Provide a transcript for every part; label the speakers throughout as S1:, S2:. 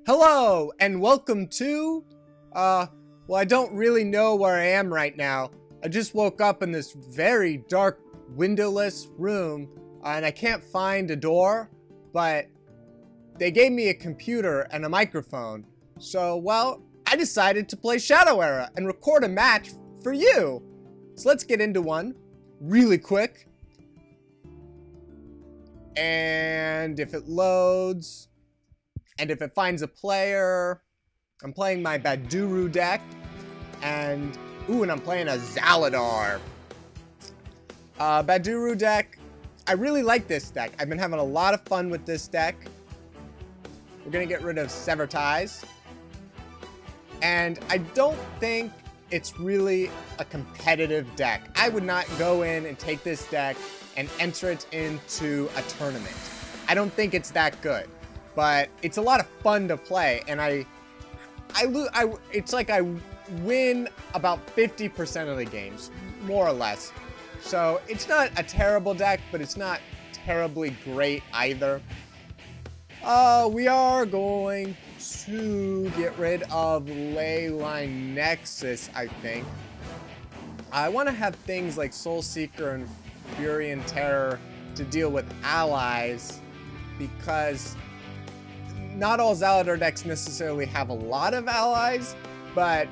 S1: Hello, and welcome to, well, I don't really know where I am right now. I just woke up in this very dark, windowless room, and I can't find a door, but they gave me a computer and a microphone. So, well, I decided to play Shadow Era and record a match for you. So let's get into one really quick. And if it loads, and if it finds a player, I'm playing my Baduruu deck, and I'm playing a Zaladar. Baduruu deck, I really like this deck. I've been having a lot of fun with this deck. We're gonna get rid of Sever Ties, and I don't think it's really a competitive deck. I would not go in and take this deck and enter it into a tournament. I don't think it's that good. But it's a lot of fun to play, and it's like I win about 50% of the games, more or less. So it's not a terrible deck, but it's not terribly great either. We are going to get rid of Ley Line Nexus, I think. I want to have things like Soul Seeker and Furrion Terror to deal with allies, because not all Zaladar decks necessarily have a lot of allies, but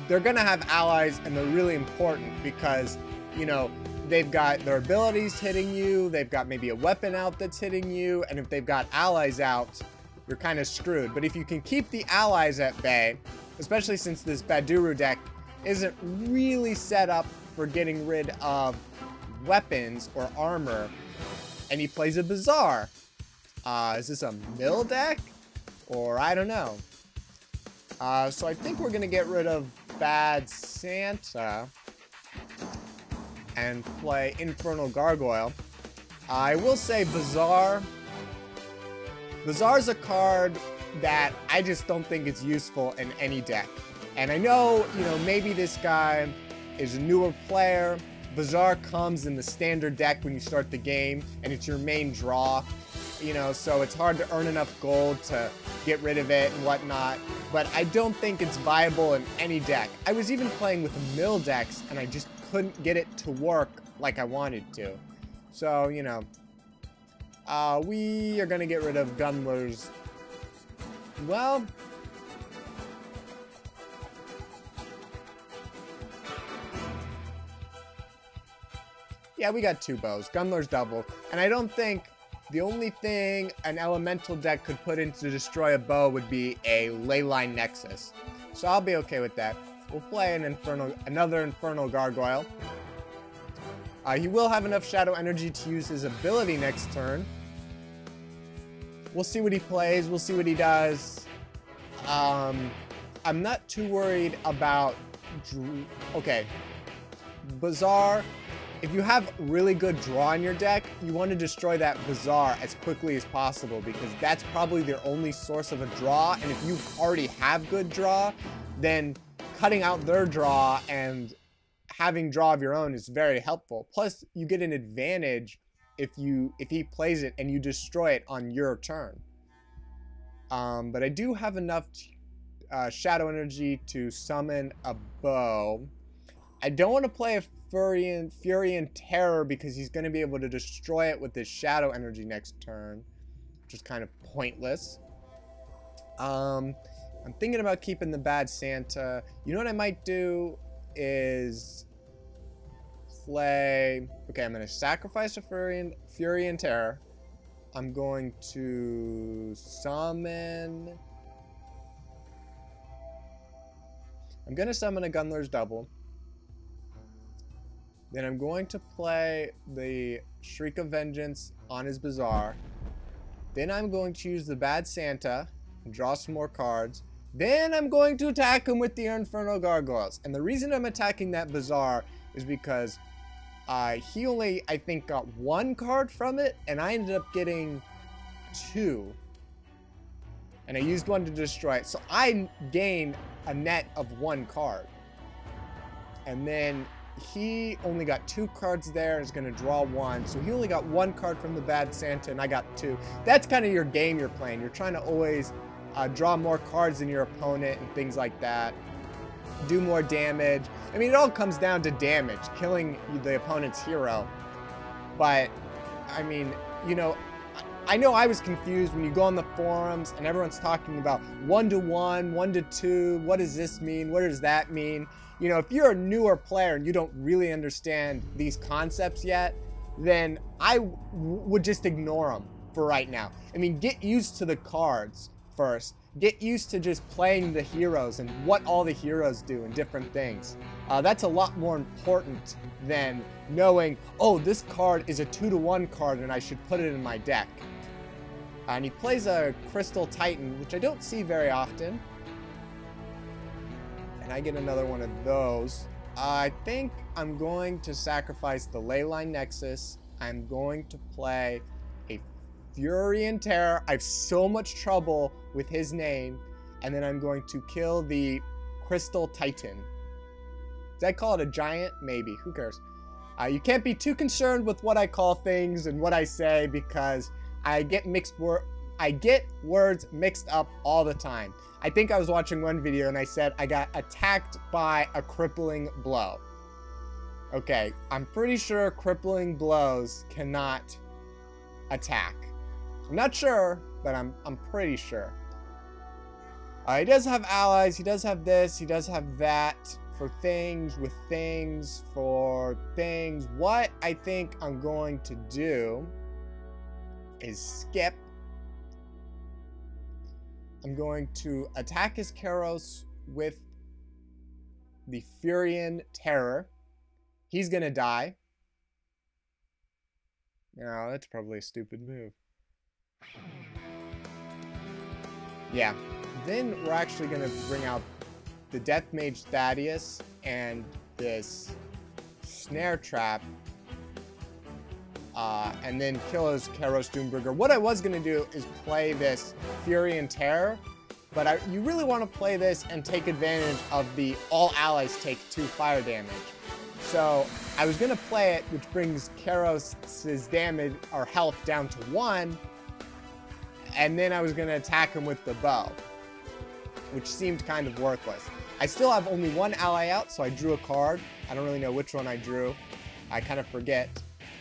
S1: they're gonna have allies, and they're really important because, you know, they've got their abilities hitting you, they've got maybe a weapon out that's hitting you, and if they've got allies out, you're kind of screwed. But if you can keep the allies at bay, especially since this Baduruu deck isn't really set up for getting rid of weapons or armor, and he plays a Bazaar. Is this a mill deck? Or I don't know. So I think we're going to get rid of Bad Santa and play Infernal Gargoyle. I will say Bazaar. Bazaar's a card that I just don't think is useful in any deck. And I know, you know, maybe this guy is a newer player. Bazaar comes in the standard deck when you start the game, and it's your main draw. You know, so it's hard to earn enough gold to get rid of it and whatnot. But I don't think it's viable in any deck. I was even playing with mill decks, and I just couldn't get it to work like I wanted to. So, you know, we are going to get rid of Gundler's. Well, yeah, we got two bows. Gundler's double. And I don't think the only thing an elemental deck could put in to destroy a bow would be a Ley Line Nexus. So I'll be okay with that. We'll play another Infernal Gargoyle. He will have enough Shadow Energy to use his ability next turn. We'll see what he plays. We'll see what he does. I'm not too worried about... Okay. Bazaar. If you have really good draw in your deck, you want to destroy that Bazaar as quickly as possible, because that's probably their only source of a draw, and if you already have good draw, then cutting out their draw and having draw of your own is very helpful. Plus, you get an advantage if he plays it and you destroy it on your turn. But I do have enough Shadow Energy to summon a bow. I don't want to play a Furrion Terror because he's going to be able to destroy it with his Shadow Energy next turn, which is kind of pointless. I'm thinking about keeping the Bad Santa. You know what I might do is play... Okay, I'm going to sacrifice a Furrion Terror. I'm going to summon... I'm going to summon a Gundler's double. Then I'm going to play the Shriek of Vengeance on his Bazaar. Then I'm going to use the Bad Santa and draw some more cards. Then I'm going to attack him with the Infernal Gargoyles. And the reason I'm attacking that Bazaar is because he only, I think, got one card from it, and I ended up getting two. And I used one to destroy it. So I gain a net of one card. And then he only got 2 cards there, is going to draw 1. So he only got 1 card from the Bad Santa, and I got 2. That's kind of your game you're playing. You're trying to always draw more cards than your opponent and things like that. Do more damage. I mean, it all comes down to damage, killing the opponent's hero. But, I mean, you know, I know I was confused when you go on the forums and everyone's talking about 1-to-1, 1-to-2, what does this mean, what does that mean? You know, if you're a newer player and you don't really understand these concepts yet, then I would just ignore them for right now. I mean, get used to the cards first. Get used to just playing the heroes and what all the heroes do and different things. That's a lot more important than knowing, oh, this card is a 2-to-1 card and I should put it in my deck. And he plays a Crystal Titan, which I don't see very often. And I get another one of those. I think I'm going to sacrifice the Ley Line Nexus. I'm going to play a Furrion Terror. I have so much trouble with his name. And then I'm going to kill the Crystal Titan. Did I call it a giant? Maybe. Who cares? You can't be too concerned with what I call things and what I say, because I get words mixed up all the time. I think I was watching one video and I said I got attacked by a crippling blow. Okay, I'm pretty sure crippling blows cannot attack. I'm not sure, but I'm pretty sure. He does have allies, he does have this, he does have that. For things, with things, for things. What I think I'm going to do is skip. I'm going to attack his Karos with the Furrion Terror. He's going to die. No, that's probably a stupid move. Yeah. Then we're actually going to bring out the Death Mage Thaddeus and this Snare Trap, and then kill his Karos Doombringer. What I was going to do is play this Furrion Terror, but you really want to play this and take advantage of the all allies take 2 fire damage. So I was going to play it, which brings Karos' damage or health down to 1, and then I was going to attack him with the bow, which seemed kind of worthless. I still have only 1 ally out, so I drew a card. I don't really know which one I drew. I kind of forget.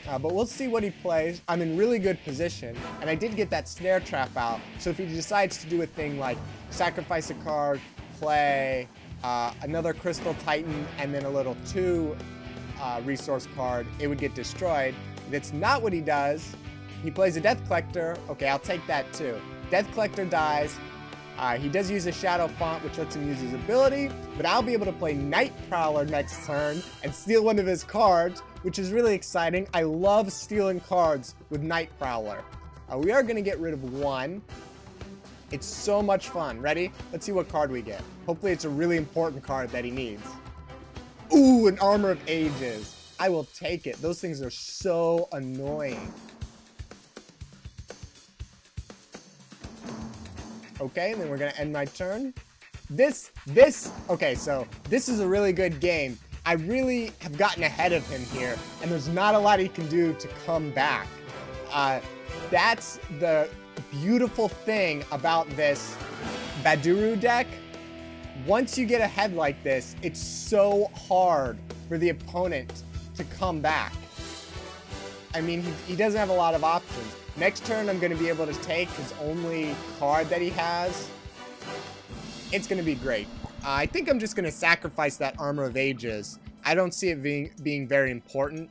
S1: But we'll see what he plays. I'm in really good position, and I did get that Snare Trap out. So if he decides to do a thing like sacrifice a card, play another Crystal Titan, and then a little 2 resource card, it would get destroyed. That's not what he does. He plays a Death Collector. Okay, I'll take that too. Death Collector dies. He does use a Shadow Font, which lets him use his ability, but I'll be able to play Night Prowler next turn and steal one of his cards, which is really exciting. I love stealing cards with Night Prowler. We are going to get rid of 1. It's so much fun. Ready? Let's see what card we get. Hopefully it's a really important card that he needs. Ooh, an Armor of Ages. I will take it. Those things are so annoying. Okay, and then we're gonna end my turn. Okay, so this is a really good game. I really have gotten ahead of him here, and there's not a lot he can do to come back. That's the beautiful thing about this Baduruu deck. Once you get ahead like this, it's so hard for the opponent to come back. I mean, he doesn't have a lot of options. Next turn, I'm going to be able to take his only card that he has. It's going to be great. I think I'm just going to sacrifice that Armor of Ages. I don't see it being very important.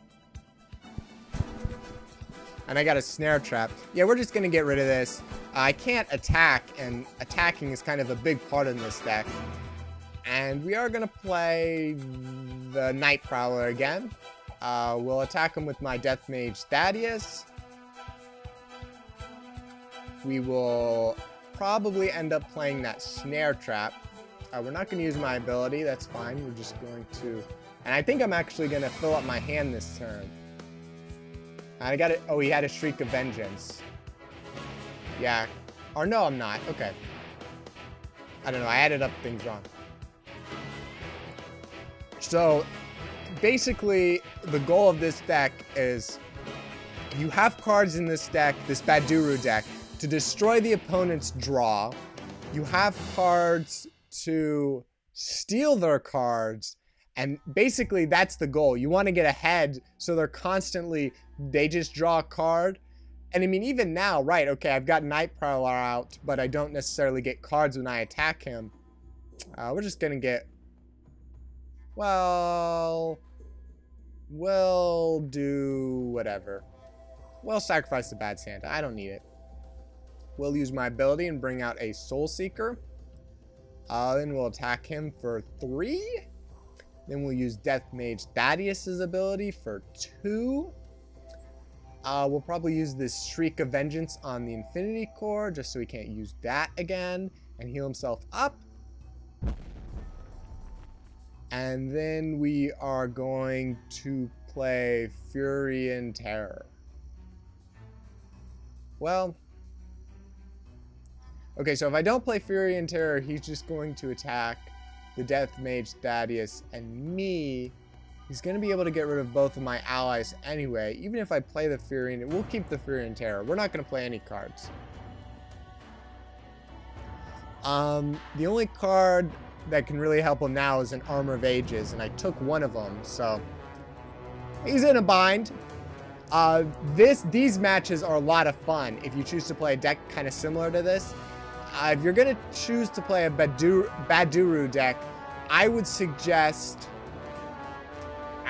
S1: And I got a Snare Trap. Yeah, we're just going to get rid of this. I can't attack, and attacking is kind of a big part in this deck. And we are going to play the Night Prowler again. We'll attack him with my Death Mage Thaddeus. We will probably end up playing that Snare Trap. We're not going to use my ability. That's fine. We're just going to... And I think I'm actually going to fill up my hand this turn. I got it. Oh, he had a Shriek of Vengeance. Yeah. Or no, I'm not. Okay. I don't know. I added up things wrong. So, basically, the goal of this deck is you have cards in this deck, this Baduruu deck, to destroy the opponent's draw. You have cards to steal their cards, and basically that's the goal. You want to get ahead so they're constantly, they just draw a card. And I mean, even now, right, okay, I've got Night Prowler out, but I don't necessarily get cards when I attack him. We're just gonna get, well, we'll do whatever. We'll sacrifice the Bad Santa. I don't need it. We'll use my ability and bring out a Soul Seeker. Then we'll attack him for 3. Then we'll use Death Mage Thaddeus' ability for 2. We'll probably use this Shriek of Vengeance on the Infinity Core, just so he can't use that again, and heal himself up. And then we are going to play Furrion Terror. Well, okay, so if I don't play Furrion Terror, he's just going to attack the Death Mage Thaddeus and me. He's going to be able to get rid of both of my allies anyway. Even if I play the Furrion, we'll keep the Furrion Terror. We're not going to play any cards. The only card that can really help him now is an Armor of Ages, and I took one of them, so he's in a bind. These matches are a lot of fun if you choose to play a deck kind of similar to this. If you're going to choose to play a Baduruu deck, I would suggest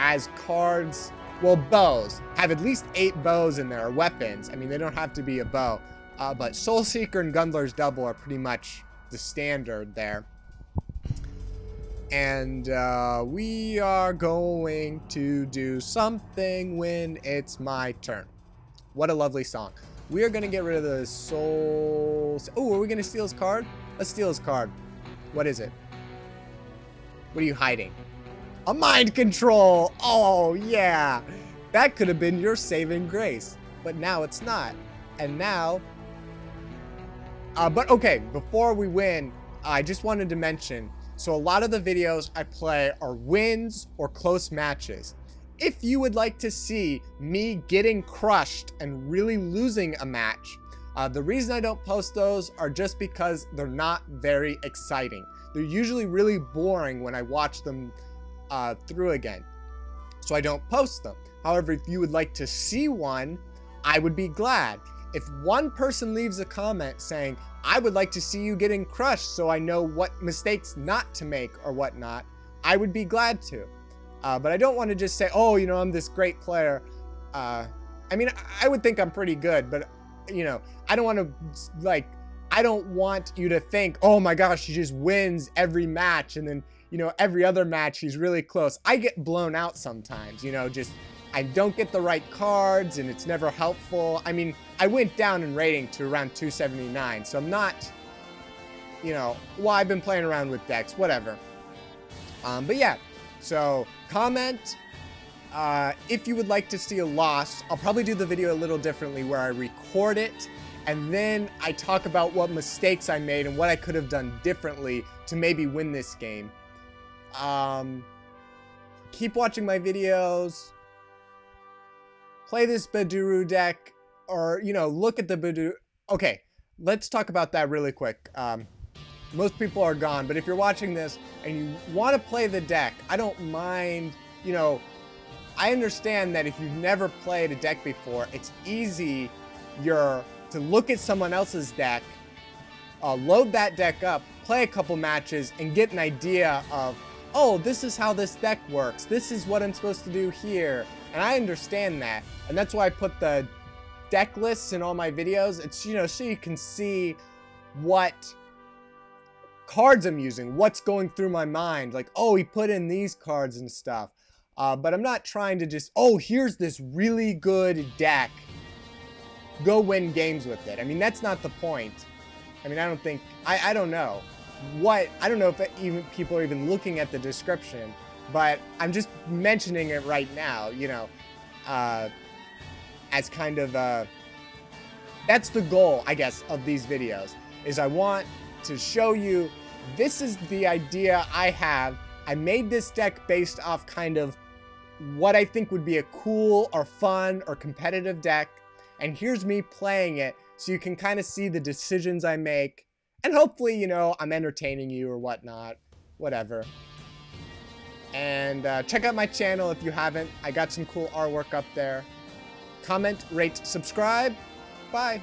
S1: as cards, well, bows. Have at least 8 bows in there, or weapons. I mean, they don't have to be a bow. But Soul Seeker and Gundler's Double are pretty much the standard there. And we are going to do something when it's my turn. What a lovely song. We are going to get rid of the Soul... Oh, are we going to steal his card? Let's steal his card. What is it? What are you hiding? A Mind Control! Oh, yeah! That could have been your saving grace. But now it's not. And now... but okay, before we win, I just wanted to mention... So a lot of the videos I play are wins or close matches. If you would like to see me getting crushed and really losing a match, the reason I don't post those are just because they're not very exciting. They're usually really boring when I watch them through again. So I don't post them. However, if you would like to see one, I would be glad. If one person leaves a comment saying, I would like to see you getting crushed so I know what mistakes not to make or whatnot, I would be glad to. But I don't want to just say, oh, you know, I'm this great player. I mean, I would think I'm pretty good, but, you know, I don't want to, like, I don't want you to think, oh my gosh, he just wins every match, and then, you know, every other match he's really close. I get blown out sometimes, you know, just, I don't get the right cards, and it's never helpful. I mean, I went down in rating to around 279, so I'm not, you know, well, I've been playing around with decks, whatever. But yeah, so comment if you would like to see a loss. I'll probably do the video a little differently where I record it, and then I talk about what mistakes I made and what I could have done differently to maybe win this game. Keep watching my videos. Play this Baduruu deck, or, you know, look at the Baduruu. Okay, let's talk about that really quick. Most people are gone, but if you're watching this and you want to play the deck, I don't mind, you know, I understand that if you've never played a deck before, it's easier to look at someone else's deck, load that deck up, play a couple matches, and get an idea of, oh, this is how this deck works. This is what I'm supposed to do here. And I understand that. And that's why I put the deck lists in all my videos. It's, you know, so you can see what cards I'm using, what's going through my mind. Like, oh, he put in these cards and stuff. But I'm not trying to just, oh, here's this really good deck. Go win games with it. I mean, that's not the point. I mean, I don't think, I don't know. I don't know if even people are even looking at the description, but I'm just mentioning it right now, you know, as kind of, that's the goal, I guess, of these videos, is I want to show you, this is the idea I have. I made this deck based off kind of what I think would be a cool or fun or competitive deck. And here's me playing it so you can kind of see the decisions I make. And hopefully, you know, I'm entertaining you or whatnot. Whatever. And check out my channel if you haven't. I got some cool artwork up there. Comment, rate, subscribe. Bye.